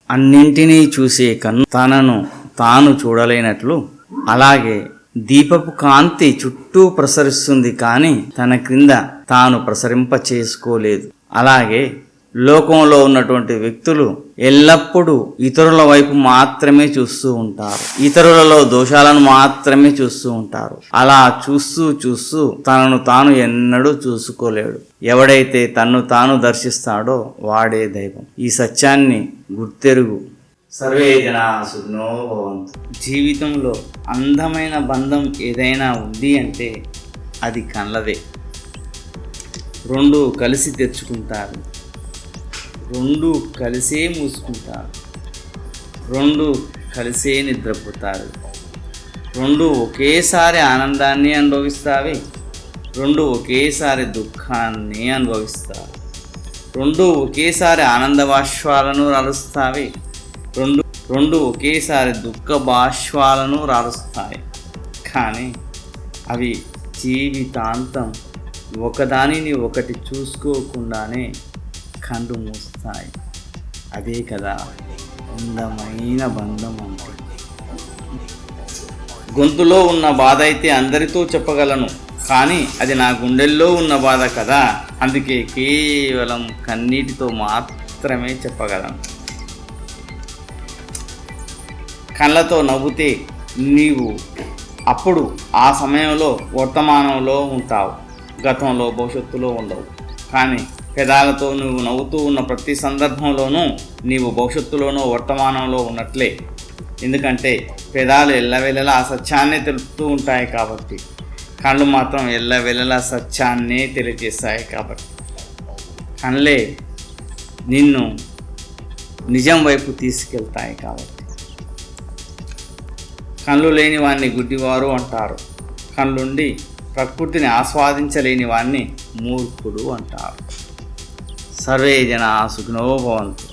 అన్నింటినీ చూసే కన్ను తనను తాను చూడలేనట్లు, అలాగే దీపపు కాంతి చుట్టూ ప్రసరిస్తుంది కానీ తన క్రింద తాను ప్రసరింప చేసుకోలేదు. అలాగే లోకంలో ఉన్నటువంటి వ్యక్తులు ఎల్లప్పుడూ ఇతరుల వైపు మాత్రమే చూస్తూ ఉంటారు, ఇతరులలో దోషాలను మాత్రమే చూస్తూ ఉంటారు. అలా చూస్తూ చూస్తూ తనను తాను ఎన్నడూ చూసుకోలేడు. ఎవడైతే తన్ను తాను దర్శిస్తాడో వాడే దైవం. ఈ సత్యాన్ని గుర్తెరుగు. సర్వే జనా సుఖినో భవంతు. జీవితంలో అందమైన బంధం ఏదైనా ఉంది అంటే అది కళ్ళదే. రెండు కలిసి తెచ్చుకుంటారు, రెండు కలిసే మూసుకుంటారు, రెండు కలిసే నిద్రపోతారు, రెండు ఒకేసారి ఆనందాన్ని అనుభవిస్తావి, రెండు ఒకేసారి దుఃఖాన్ని అనుభవిస్తారు, రెండు ఒకేసారి ఆనంద బాష్పాలను రాలుస్తావి, రెండు ఒకేసారి దుఃఖ బాష్పాలను రాలుస్తాయి. కానీ అవి జీవితాంతం ఒకదానిని ఒకటి చూసుకోకుండానే కళ్ళు మూస్తాయి. అదే కదా అందమైన బంధం అంటే. గొంతులో ఉన్న బాధ అయితే అందరితో చెప్పగలను, కానీ అది నా గుండెల్లో ఉన్న బాధ కదా, అందుకే కేవలం కన్నీటితో మాత్రమే చెప్పగలను. కళ్ళతో నవ్వుతే నీవు అప్పుడు ఆ సమయంలో వర్తమానంలో ఉంటావు, గతంలో భవిష్యత్తులో ఉండవు. కానీ పెదాలతో నువ్వు నవ్వుతూ ఉన్న ప్రతి సందర్భంలోనూ నీవు భవిష్యత్తులోనూ వర్తమానంలో ఉన్నట్లే. ఎందుకంటే పెదాలు ఎల్లవెల్లలా సత్యాన్నే తెలుపుతూ ఉంటాయి కాబట్టి, కళ్ళు మాత్రం ఎల్లవెల్లలా సత్యాన్నే తెలియజేస్తాయి కాబట్టి. కళ్ళే నిన్ను నిజం వైపు తీసుకెళ్తాయి కాబట్టి. కళ్ళు లేని వాడిని గుడ్డివారు అంటారు, కళ్ళుండి ప్రకృతిని ఆస్వాదించలేని వాడిని మూర్ఖుడు అంటారు. సర్వే జనా సుఖినో భవంతు.